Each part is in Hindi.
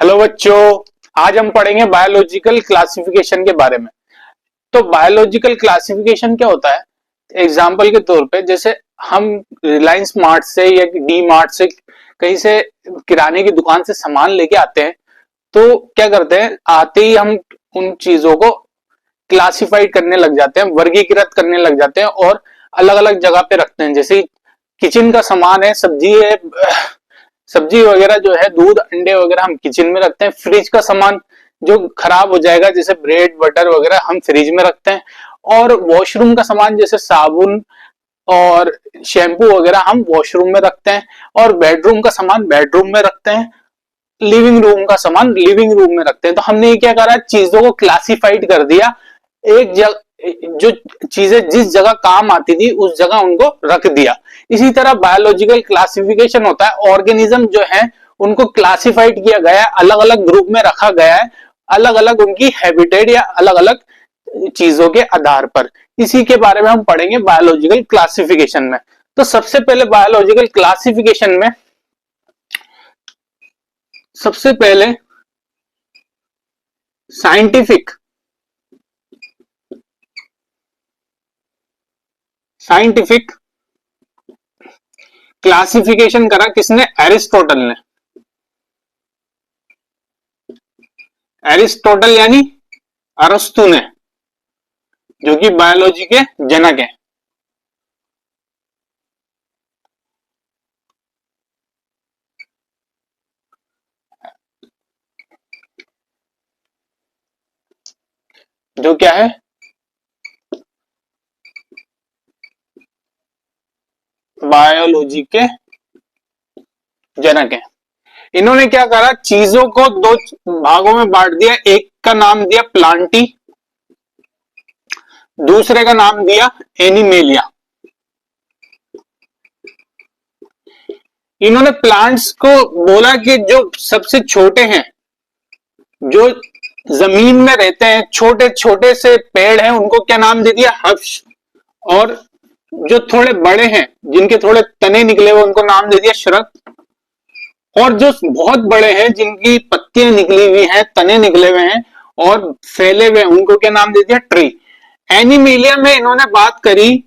हेलो बच्चों, आज हम पढ़ेंगे बायोलॉजिकल क्लासिफिकेशन के बारे में। तो बायोलॉजिकल क्लासिफिकेशन क्या होता है? एग्जाम्पल के तौर पे जैसे हम रिलायंस मार्ट से या डी मार्ट से कहीं से किराने की दुकान से सामान लेके आते हैं, तो क्या करते हैं, आते ही हम उन चीजों को क्लासिफाइड करने लग जाते हैं, वर्गीकृत करने लग जाते हैं और अलग अलग जगह पे रखते हैं। जैसे किचन का सामान है, सब्जी है, सब्जी वगैरह जो है, दूध अंडे वगैरह हम किचन में रखते हैं। फ्रिज का सामान जो खराब हो जाएगा जैसे ब्रेड बटर वगैरह हम फ्रिज में रखते हैं। और वॉशरूम का सामान जैसे साबुन और शैम्पू वगैरह हम वॉशरूम में रखते हैं। और बेडरूम का सामान बेडरूम में रखते हैं। लिविंग रूम का सामान लिविंग रूम में रखते हैं। तो हमने ये क्या करा, चीजों को क्लासिफाइड कर दिया। एक जगह जो चीजें जिस जगह काम आती थी उस जगह उनको रख दिया। इसी तरह बायोलॉजिकल क्लासिफिकेशन होता है। ऑर्गेनिज्म जो है उनको क्लासिफाइड किया गया है, अलग अलग ग्रुप में रखा गया है, अलग अलग उनकी हैबिटेट या अलग अलग चीजों के आधार पर। इसी के बारे में हम पढ़ेंगे बायोलॉजिकल क्लासिफिकेशन में। तो सबसे पहले बायोलॉजिकल क्लासिफिकेशन में सबसे पहले साइंटिफिक क्लासिफिकेशन करा किसने? एरिस्टोटल ने। एरिस्टोटल यानी अरस्तु ने, जो कि बायोलॉजी के जनक हैं। जो क्या है? बायोलॉजी के जनक हैं। इन्होंने क्या करा, चीजों को दो भागों में बांट दिया। एक का नाम दिया प्लांटी, दूसरे का नाम दिया एनिमेलिया। इन्होंने प्लांट्स को बोला कि जो सबसे छोटे हैं, जो जमीन में रहते हैं, छोटे छोटे से पेड़ हैं, उनको क्या नाम दे दिया? हर्ष। और जो थोड़े बड़े हैं, जिनके थोड़े तने निकले हुए, उनको नाम दे दिया शरक। और जो बहुत बड़े हैं, जिनकी पत्तियां निकली हुई हैं, तने निकले हुए हैं और फैले हुए, उनको क्या नाम दे दिया? ट्री। एनिमेलिया में इन्होंने बात करी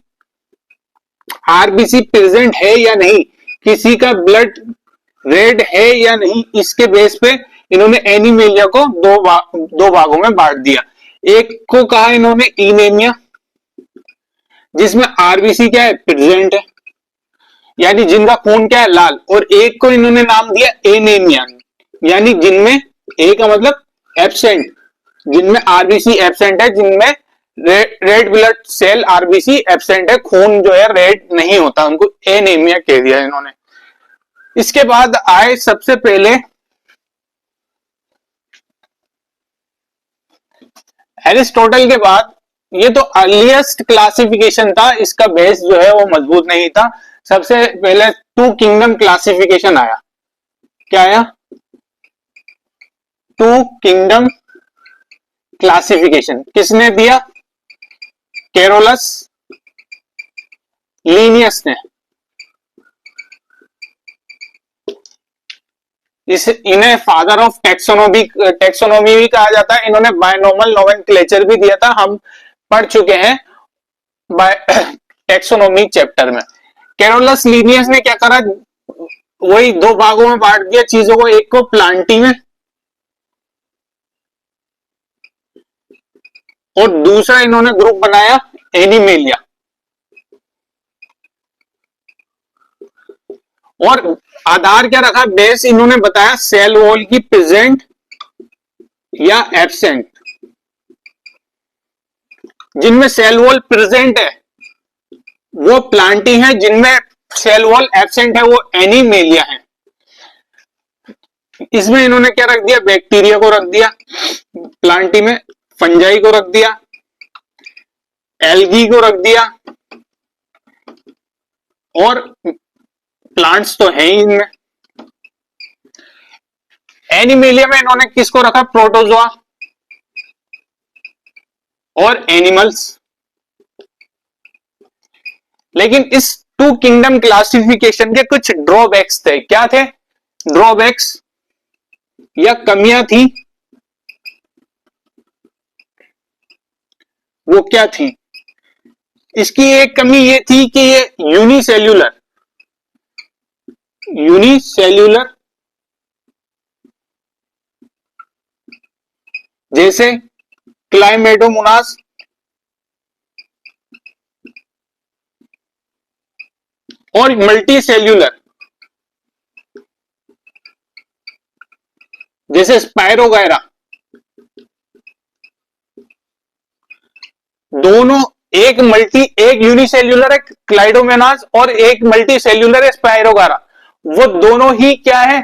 आरबीसी प्रेजेंट है या नहीं, किसी का ब्लड रेड है या नहीं, इसके बेस पे इन्होंने एनीमिलिया को दो भागों में बांट दिया। एक को कहा इन्होंने इनेमिया, जिसमें आरबीसी क्या है? प्रेजेंट है, यानी जिनका खून क्या है? लाल। और एक को इन्होंने नाम दिया एनीमिया, यानी जिनमें ए का मतलब एब्सेंट, जिनमें आरबीसी एब्सेंट है, जिनमें red blood cell RBC absent है, खून जो है रेड नहीं होता, उनको एनीमिया कह दिया इन्होंने। इसके बाद आए सबसे पहले एरिस्टोटल के बाद। ये तो अर्लीस्ट क्लासिफिकेशन था, इसका बेस जो है वो मजबूत नहीं था। सबसे पहले टू किंगडम क्लासिफिकेशन आया। क्या आया? टू किंगडम क्लासिफिकेशन किसने दिया? कैरोलस लीनियस ने। इन्हें फादर ऑफ टेक्सोनोमी भी कहा जाता है। इन्होंने बायनोमल नोमेनक्लेचर भी दिया था, हम पढ़ चुके हैं टेक्सोनोमी चैप्टर में। कैरोलस लीनियस ने क्या करा, वही दो भागों में बांट दिया चीजों को। एक को प्लांटी में और दूसरा इन्होंने ग्रुप बनाया एनिमेलिया। और आधार क्या रखा? बेस इन्होंने बताया सेल वॉल की प्रेजेंट या एब्सेंट। जिनमें सेल वॉल प्रेजेंट है वो प्लांटी है, जिनमें सेल वॉल एब्सेंट है वो एनिमेलिया है। इसमें इन्होंने क्या रख दिया? बैक्टीरिया को रख दिया प्लांटी में, फंजाई को रख दिया, एल्गी को रख दिया, और प्लांट्स तो है ही इनमें। एनिमेलिया में इन्होंने किसको रखा? प्रोटोजोआ और एनिमल्स। लेकिन इस टू किंगडम क्लासिफिकेशन के कुछ ड्रॉबैक्स थे। क्या थे ड्रॉबैक्स? या कमियां थी, वो क्या थी? इसकी एक कमी ये थी कि ये यूनिसेल्यूलर यूनिसेल्यूलर जैसे क्लाइमेडोमोनास और मल्टी सेल्यूलर जैसे स्पायरोगायरा, दोनों एक यूनिसेल्यूलर है क्लाइडोमोनास और एक मल्टी सेल्यूलर है स्पायरोगायरा। वो दोनों ही क्या है?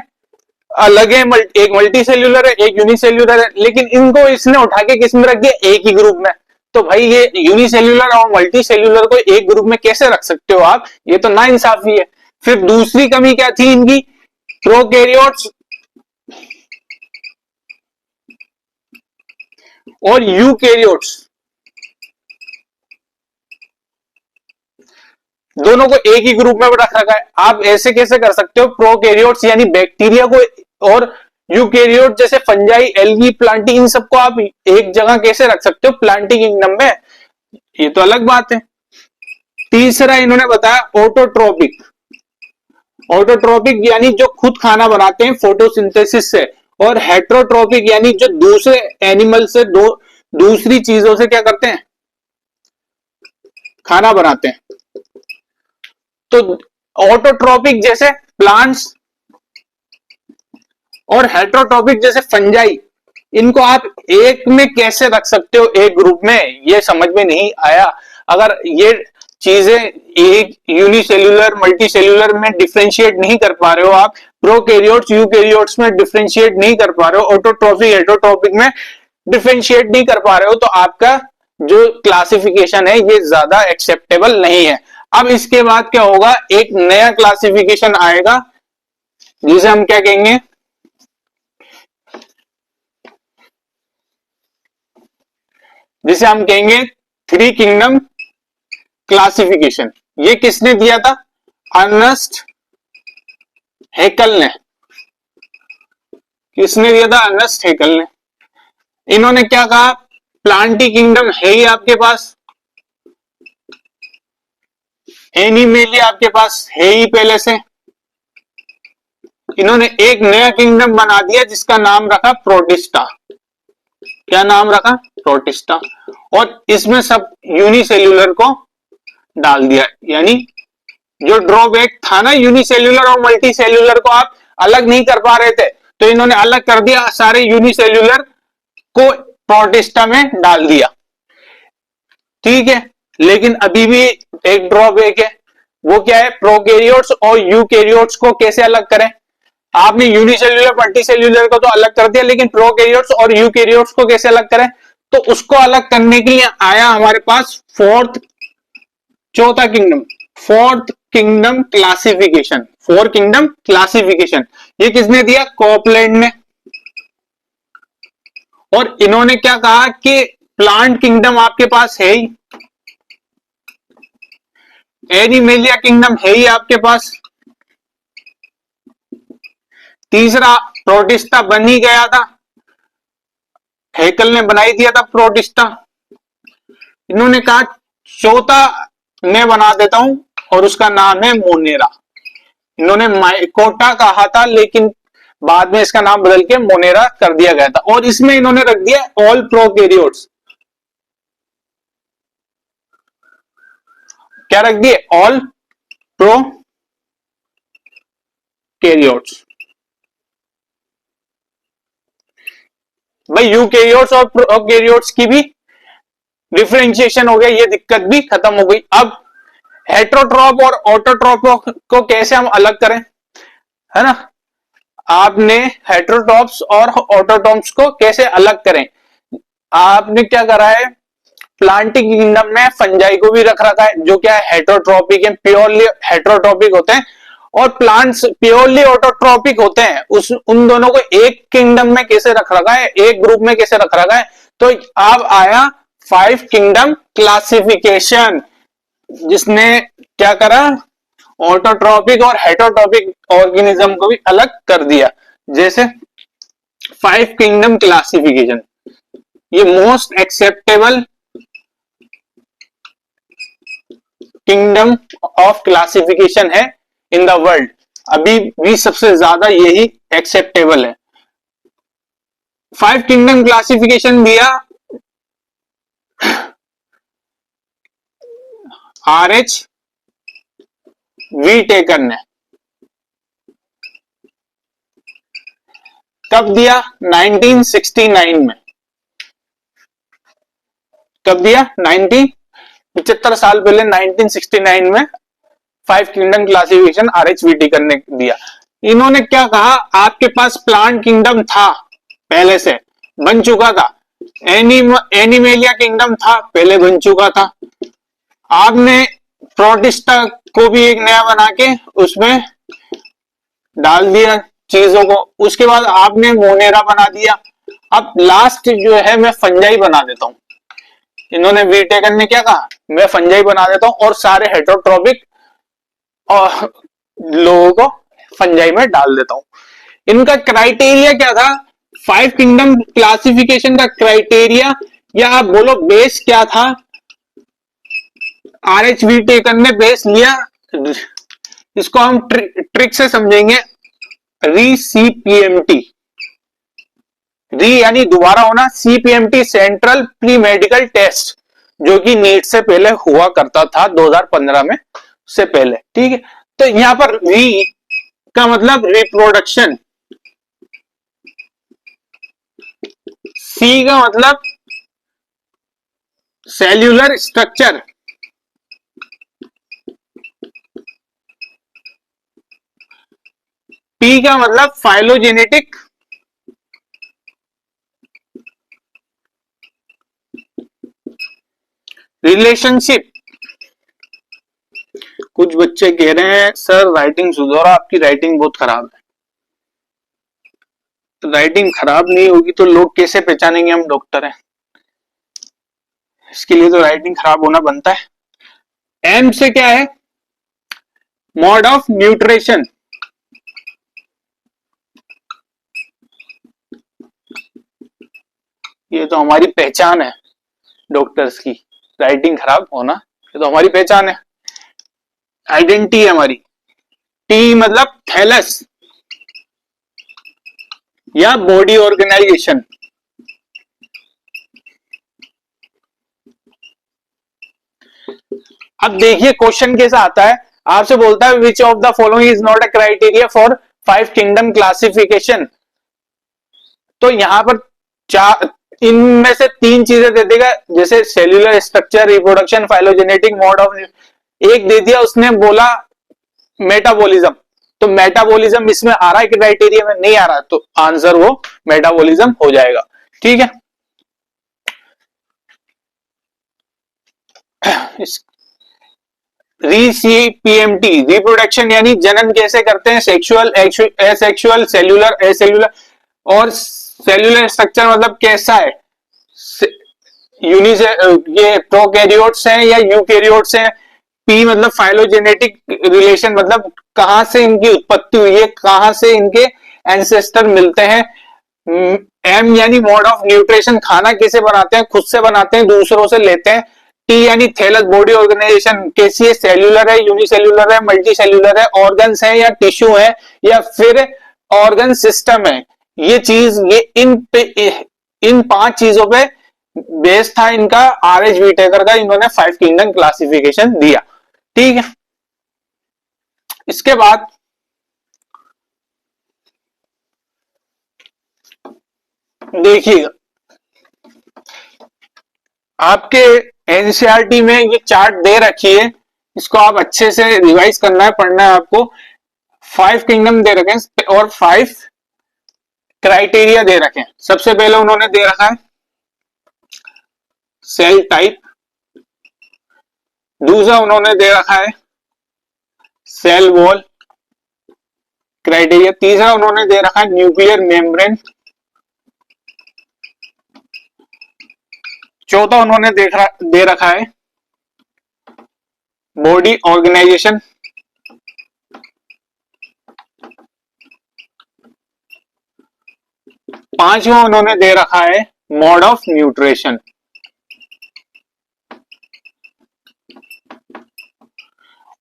अलग है। एक मल्टी सेल्यूलर है, एक यूनिसेल्यूलर है, लेकिन इनको इसने उठा के किस में रख दिया? एक ही ग्रुप में। तो भाई ये यूनिसेल्यूलर और मल्टी सेल्यूलर को एक ग्रुप में कैसे रख सकते हो आप? ये तो नाइंसाफी है। फिर दूसरी कमी क्या थी इनकी? प्रोकैरियोट्स और यूकैरियोट्स दोनों को एक ही ग्रुप में रख रखा है। आप ऐसे कैसे कर सकते हो? प्रोकैरियोट्स यानी बैक्टीरिया को और यूकैरियोट जैसे फंजाई, एल्गी, प्लांटी, इन सबको आप एक जगह कैसे रख सकते हो प्लांटी किंगडम में? ये तो अलग बात है। तीसरा इन्होंने बताया ऑटोट्रोपिक। ऑटोट्रोपिक यानी जो खुद खाना बनाते हैं फोटोसिंथेसिस से, और हेट्रोट्रोपिक यानी जो दूसरे एनिमल से दूसरी चीजों से क्या करते हैं? खाना बनाते हैं। तो ऑटोट्रोपिक जैसे प्लांट्स और हेट्रोट्रोपिक जैसे फंजाई, इनको आप एक में कैसे रख सकते हो? एक ग्रुप में? ये समझ में नहीं आया। अगर ये चीजें एक यूनिसेल्यूलर मल्टी सेल्यूलर में डिफरेंशिएट नहीं कर पा रहे हो आप, प्रोकैरियोट्स यूकैरियोट्स में डिफरेंशिएट नहीं कर पा रहे हो, ऑटोट्रोपिक हेट्रोट्रोपिक में डिफरेंशिएट नहीं कर पा रहे हो, तो आपका जो क्लासिफिकेशन है ये ज्यादा एक्सेप्टेबल नहीं है। अब इसके बाद क्या होगा? एक नया क्लासिफिकेशन आएगा जिसे हम क्या कहेंगे? जिसे हम कहेंगे थ्री किंगडम क्लासिफिकेशन। ये किसने दिया था? अर्नेस्ट हैकल ने। किसने दिया था? अर्नेस्ट हैकल ने। इन्होंने क्या कहा? प्लांटी किंगडम है ही आपके पास, एनिमेलिया आपके पास है ही पहले से। इन्होंने एक नया किंगडम बना दिया जिसका नाम रखा प्रोटिस्टा। क्या नाम रखा? प्रोटिस्टा। और इसमें सब यूनिसेल्यूलर को डाल दिया। यानी जो ड्रॉबैक था ना यूनिसेल्यूलर और मल्टी सेल्यूलर को आप अलग नहीं कर पा रहे थे, तो इन्होंने अलग कर दिया, सारे यूनिसेल्यूलर को प्रोटिस्टा में डाल दिया। ठीक है, लेकिन अभी भी एक ड्रॉबैक है। वो क्या है? प्रोकैरियोट्स और यूकैरियोट्स को कैसे अलग करें? आपने यूनिसेल्यूलर मल्टी सेल्यूलर को तो अलग कर दिया, लेकिन प्रोकैरियोट्स और यूकैरियोट्स को कैसे अलग करें? तो उसको अलग करने के लिए आया हमारे पास चौथा kingdom, fourth kingdom classification. Four kingdom classification ये किसने दिया? कॉपलैंड ने। और इन्होंने क्या कहा कि प्लांट किंगडम आपके पास है ही, एनिमेलिया किंगडम है ही आपके पास। तीसरा प्रोटिस्टा बन ही गया था, हैकल ने बनाई दिया था प्रोटिस्टा। इन्होंने कहा चौथा मैं बना देता हूं और उसका नाम है मोनेरा। इन्होंने माइकोटा कहा था, लेकिन बाद में इसका नाम बदल के मोनेरा कर दिया गया था। और इसमें इन्होंने रख दिया ऑल प्रोकैरियोट्स। क्या रख दिए? All prokaryotes. भाई यूकैरियोट्स और प्रोकैरियोट्स की भी डिफरेंशिएशन हो गया, ये दिक्कत भी खत्म हो गई। अब हेट्रोट्रॉप और ऑटोट्रॉप को कैसे हम अलग करें, है ना? आपने हेट्रोट्रॉप्स और ऑटोट्रॉप्स को कैसे अलग करें? आपने क्या करा है? प्लांटिंग किंगडम में फंजाई को भी रख रखा है, जो क्या है? हेट्रोट्रॉपिक है, प्योरली हेट्रोट्रॉपिक होते हैं। और प्लांट्स प्योरली ऑटोट्रॉपिक होते हैं। उन दोनों को एक किंगडम में कैसे रख रखा है? एक ग्रुप में कैसे रख रखा है? तो अब आया फाइव किंगडम क्लासिफिकेशन, जिसने क्या करा? ऑटोट्रॉपिक और हेटरोट्रॉपिक ऑर्गेनिज्म को भी अलग कर दिया। जैसे फाइव किंगडम क्लासिफिकेशन, ये most acceptable kingdom of classification है इन द वर्ल्ड। अभी भी सबसे ज्यादा यही एक्सेप्टेबल है। फाइव किंगडम क्लासिफिकेशन दिया RH वीटेकर ने। कब दिया? 1969 में। कब दिया? 75 साल पहले 1969 में फाइव किंगडम क्लासिफिकेशन RH वीटेकर ने दिया। इन्होंने क्या कहा, आपके पास प्लांट किंगडम था, पहले से बन चुका था। एनिमेलिया किंगडम था, पहले बन चुका था। आपने प्रोटिस्टा को भी एक नया बना के उसमें डाल दिया चीजों को। उसके बाद आपने मोनेरा बना दिया। अब लास्ट जो है मैं फंजाई बना देता हूं। इन्होंने वीटेकर ने क्या कहा, मैं फंजाई बना देता हूं और सारे हेटेरोट्रॉपिक और लोगों को फंजाई में डाल देता हूं। इनका क्राइटेरिया क्या था? फाइव किंगडम क्लासिफिकेशन का क्राइटेरिया या आप बोलो बेस क्या था? RH वीटेकर ने बेस लिया, इसको हम ट्रिक से समझेंगे, CPMT। री यानी दोबारा होना, CPMT central pre medical test, जो कि नीट से पहले हुआ करता था 2015 में, से पहले। ठीक है, तो यहां पर री का मतलब रिप्रोडक्शन, सी का मतलब सेल्यूलर स्ट्रक्चर, पी का मतलब फाइलोजेनेटिक, रिलेशनशिप। कुछ बच्चे कह रहे हैं सर राइटिंग सुधारो, आपकी राइटिंग बहुत खराब है। तो राइटिंग खराब नहीं होगी तो लोग कैसे पहचानेंगे हम डॉक्टर हैं? इसके लिए तो राइटिंग खराब होना बनता है। एम से क्या है? Mode of nutrition. ये तो हमारी पहचान है डॉक्टर्स की, राइटिंग खराब होना, ये तो हमारी पहचान है, आइडेंटिटी है हमारी। टी मतलब थैलस या बॉडी ऑर्गेनाइजेशन। अब देखिए क्वेश्चन कैसा आता है, आपसे बोलता है which of the following is not a criteria for five kingdom classification. तो यहां पर चार, इनमें से तीन चीजें दे देगा, जैसे cellular structure, reproduction, phylogenetic, mode of. एक दे दिया उसने, बोला मेटाबॉलिज्म, तो मेटाबॉलिज्म इसमें आ रहा है क्राइटेरिया में? नहीं आ रहा, तो आंसर वो मेटाबॉलिज्म हो जाएगा। ठीक है, CPMT रिप्रोडक्शन यानी जनन कैसे करते हैं, सेक्सुअल, एसेक्सुअल, सेल्यूलर, एसेल्यूलर। और सेल्यूलर स्ट्रक्चर मतलब कैसा है, यूनिस ये प्रोकैरियोट्स हैं या यूकैरियोट्स हैं। पी मतलब फाइलोजेनेटिक रिलेशन, मतलब कहां से इनकी उत्पत्ति हुई है, कहां से इनके एंसेस्टर मिलते हैं। एम यानी मोड ऑफ न्यूट्रिशन, खाना कैसे बनाते हैं, खुद से बनाते हैं, दूसरों से लेते हैं। टी यानी थैलस, बॉडी ऑर्गेनाइजेशन कैसी है, सेल्यूलर है, यूनिसेल्यूलर है, मल्टी सेल्यूलर है, ऑर्गन्स है या टिश्यू है, या फिर ऑर्गन सिस्टम है। ये चीज, ये इन पांच चीजों पे बेस था इनका RH वीटेकर का, इन्होंने फाइव किंगडम क्लासिफिकेशन दिया। ठीक है, इसके बाद देखिएगा, आपके एनसीईआरटी में ये चार्ट दे रखी है, इसको आप अच्छे से रिवाइज करना है, पढ़ना है आपको। फाइव किंगडम दे रखे हैं और फाइव क्राइटेरिया दे रखे हैं। सबसे पहले उन्होंने दे रखा है सेल टाइप, दूसरा उन्होंने दे रखा है सेल वॉल क्राइटेरिया, तीसरा उन्होंने दे रखा है न्यूक्लियर मेम्ब्रेन, चौथा उन्होंने दे रखा है बॉडी ऑर्गेनाइजेशन, पांचवा उन्होंने दे रखा है मोड ऑफ न्यूट्रिशन।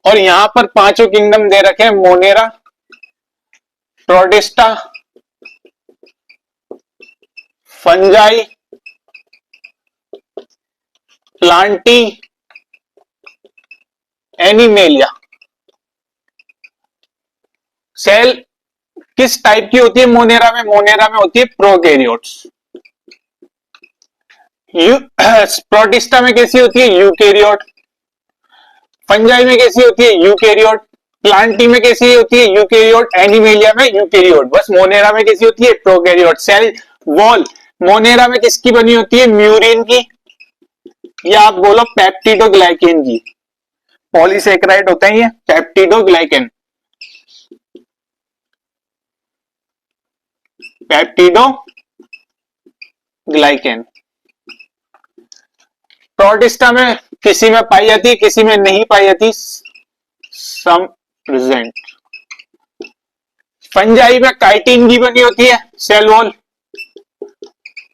और यहां पर पांचों किंगडम दे रखे हैं Monera, Protista, Fungi, Plantae, Animalia. Cell किस टाइप की होती है मोनेरा में? मोनेरा में होती है प्रोकैरियोट्स। प्रोटिस्टा में कैसी होती है? यूकैरियोट। फंजाई में कैसी होती है? यूकैरियोट। प्लांटी में कैसी होती है? यूकैरियोट। एनिमेलिया में यूकैरियोट। बस मोनेरा में कैसी होती है? प्रोकैरियोट। सेल वॉल मोनेरा में किसकी बनी होती है? म्यूरिन की, या आप बोलो पेप्टिडोग्लाइकेन की। पॉलीसेकेराइड होते हैं ये, पेप्टिडोग्लाइकेन, पेप्टिडोग्लाइकेन। प्रोटिस्टा में किसी में पाई जाती है, किसी में नहीं पाई जाती, सम प्रेजेंट। फंजाई में काइटिन की बनी होती है सेल वॉल,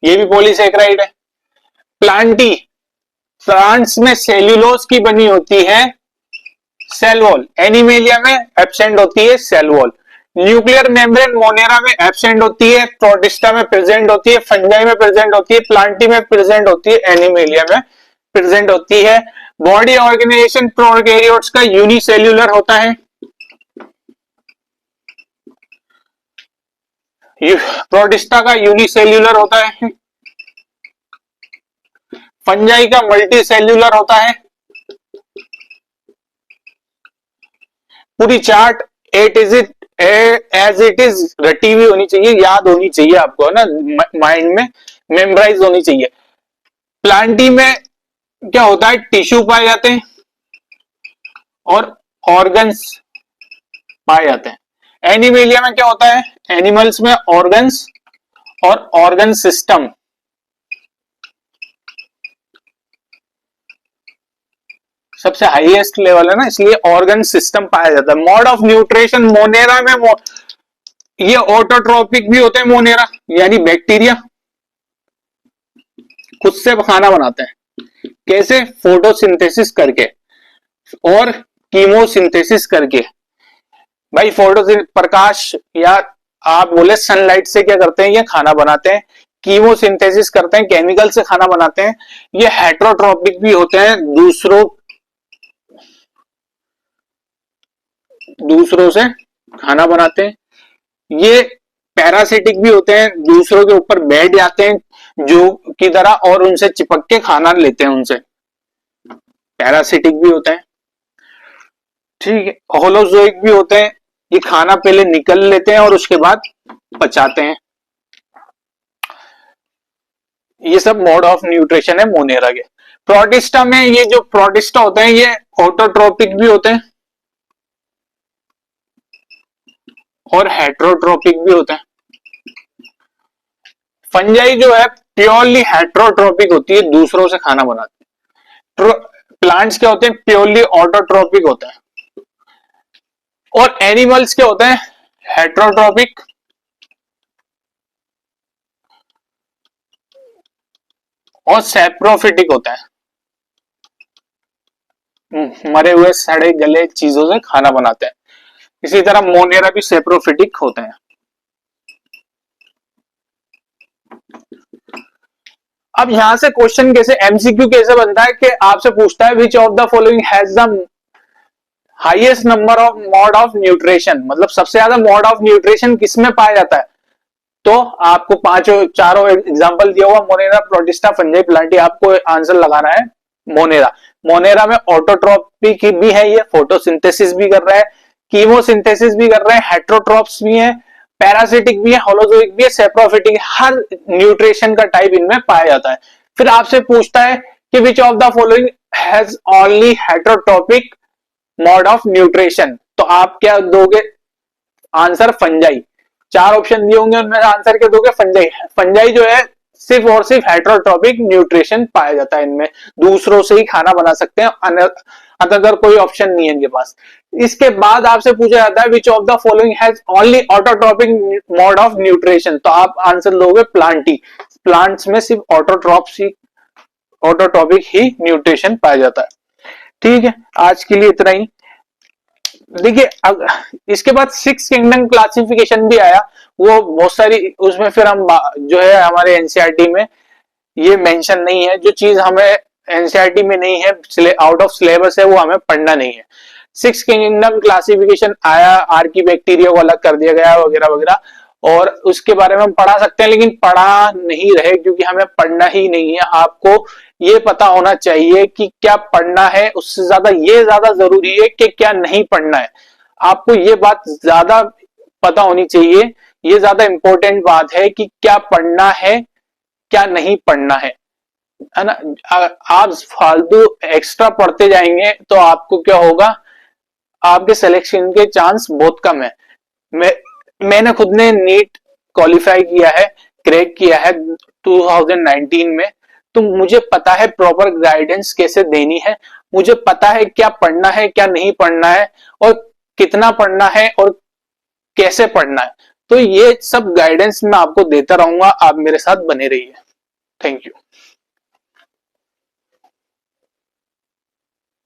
ये भी पॉलीसेकेराइड है। प्लांटी प्लांट्स में सेल्यूलोज की बनी होती है सेल वॉल। एनिमेलिया में एब्सेंट होती है cell wall. Nuclear membrane Monera में एब्सेंट होती है, प्रोटिस्टा में प्रेजेंट होती है, फंजाई में प्रेजेंट होती है, प्लांटी में प्रेजेंट होती है, एनिमेलिया में प्रेजेंट होती है। बॉडी ऑर्गेनाइजेशन प्रोकैरियोट्स का यूनिसेल्यूलर होता है, प्रोटिस्टा का यूनिसेल्यूलर होता है, फंजाई का मल्टीसेल्यूलर होता है। पूरी चार्ट एज इट इज रटी हुई होनी चाहिए, याद होनी चाहिए आपको, है ना, माइंड में मेमोराइज होनी चाहिए। प्लांटी में क्या होता है? टिश्यू पाए जाते हैं और ऑर्गन्स पाए जाते हैं। एनिमेलिया में क्या होता है? एनिमल्स में ऑर्गन्स और ऑर्गन सिस्टम। सबसे हाईएस्ट लेवल है ना, इसलिए ऑर्गन सिस्टम पाया जाता है। मोड ऑफ न्यूट्रिशन मोनेरा में ये ऑटोट्रोपिक भी होते हैं मोनेरा, यानी बैक्टीरिया खुद से खाना बनाते हैं। कैसे? फोटोसिंथेसिस करके और कीमोसिंथेसिस करके। भाई प्रकाश, या आप बोले सनलाइट से क्या करते हैं? ये खाना बनाते हैं। कीमोसिंथेसिस करते हैं, केमिकल से खाना बनाते हैं। ये हेट्रोट्रोपिक भी होते हैं, दूसरों से खाना बनाते हैं। ये पैरासिटिक भी होते हैं, दूसरों के ऊपर बैठ जाते हैं जो की तरह और उनसे चिपक के खाना लेते हैं उनसे। पैरासिटिक भी होते हैं, ठीक है। होलोजोइक भी होते हैं, ये खाना पहले निकल लेते हैं और उसके बाद पचाते हैं। ये सब मोड ऑफ न्यूट्रिशन है मोनेरा के। प्रोटिस्टा में ये जो प्रोटिस्टा होते हैं ये ऑटोट्रोपिक भी होते हैं और हेट्रोट्रोपिक भी होते हैं। फंजाई जो है प्योरली हेट्रोट्रोपिक होती है, दूसरों से खाना बनाती है। प्लांट्स क्या होते हैं? प्योरली ऑटोट्रोपिक होते हैं। और एनिमल्स क्या होते हैं? हेट्रोट्रोपिक और सेप्रोफिटिक होता है, मरे हुए सड़े गले चीजों से खाना बनाते हैं। इसी तरह मोनेरा भी सेप्रोफिटिक होते हैं। अब यहां से क्वेश्चन कैसे, एमसीक्यू कैसे बनता है कि आपसे पूछता है which of the following has the highest number of mode of nutrition, मतलब सबसे ज्यादा मोड ऑफ न्यूट्रिशन किसमें पाया जाता है? तो आपको चारों एग्जांपल दिया हुआ, मोनेरा, प्रोटिस्टा, फंजाई, प्लांटी। आपको आंसर लगाना है मोनेरा। मोनेरा में ऑटोट्रोपिक भी है, ये फोटोसिंथेसिस भी कर रहा है, कीमोसिंथेसिस भी कर रहा है, हेट्रोट्रोप्स भी है, पैरासिटिक भी है, होलोजोइक भी है, सेप्रोफिटिक। हर न्यूट्रिशन का टाइप इनमें पाया जाता है। फिर आपसे पूछता है कि which of the following has only heterotrophic mode of nutrition, तो आप क्या दोगे आंसर? फंजाई। चार ऑप्शन दिए होंगे, उनमें आंसर क्या दोगे? फंजाई। फंजाई जो है सिर्फ और सिर्फ हेट्रोट्रोपिक न्यूट्रिशन पाया जाता है इनमें, दूसरों से ही खाना बना सकते हैं, अदर कोई ऑप्शन नहीं है इनके पास। इसके बाद आपसे पूछा जाता है which of the following has only autotrophic mode of nutrition, तो आप आंसर दोगे प्लांट ही। प्लांट्स में सिर्फ ऑटोट्रॉपिक ही न्यूट्रिशन पाया जाता है। ठीक है, आज के लिए इतना ही। देखिए अब इसके बाद सिक्स किंगडम क्लासिफिकेशन भी आया, वो बहुत सारी उसमें फिर हम जो है हमारे एनसीईआरटी में ये मेंशन नहीं है, जो चीज हमें एनसीईआरटी में नहीं है, आउट ऑफ सिलेबस है, वो हमें पढ़ना नहीं है। सिक्स किंगडम क्लासिफिकेशन आया, आर्की बैक्टीरिया को अलग कर दिया गया वगैरह वगैरह, और उसके बारे में हम पढ़ा सकते हैं लेकिन पढ़ा नहीं रहे क्योंकि हमें पढ़ना ही नहीं है। आपको ये पता होना चाहिए कि क्या पढ़ना है, उससे ज्यादा ये ज्यादा जरूरी है कि क्या नहीं पढ़ना है। आपको ये बात ज्यादा पता होनी चाहिए, ये ज्यादा इंपॉर्टेंट बात है कि क्या पढ़ना है क्या नहीं पढ़ना है ना। आप फालतू एक्स्ट्रा पढ़ते जाएंगे तो आपको क्या होगा, आपके सिलेक्शन के चांस बहुत कम है। मैंने खुद ने नीट क्वालिफाई किया है, क्रैक किया है 2019 में, तो मुझे पता है प्रॉपर गाइडेंस कैसे देनी है, मुझे पता है क्या पढ़ना है क्या नहीं पढ़ना है, और कितना पढ़ना है और कैसे पढ़ना है। तो ये सब गाइडेंस मैं आपको देता रहूंगा, आप मेरे साथ बने रहिए। Thank you.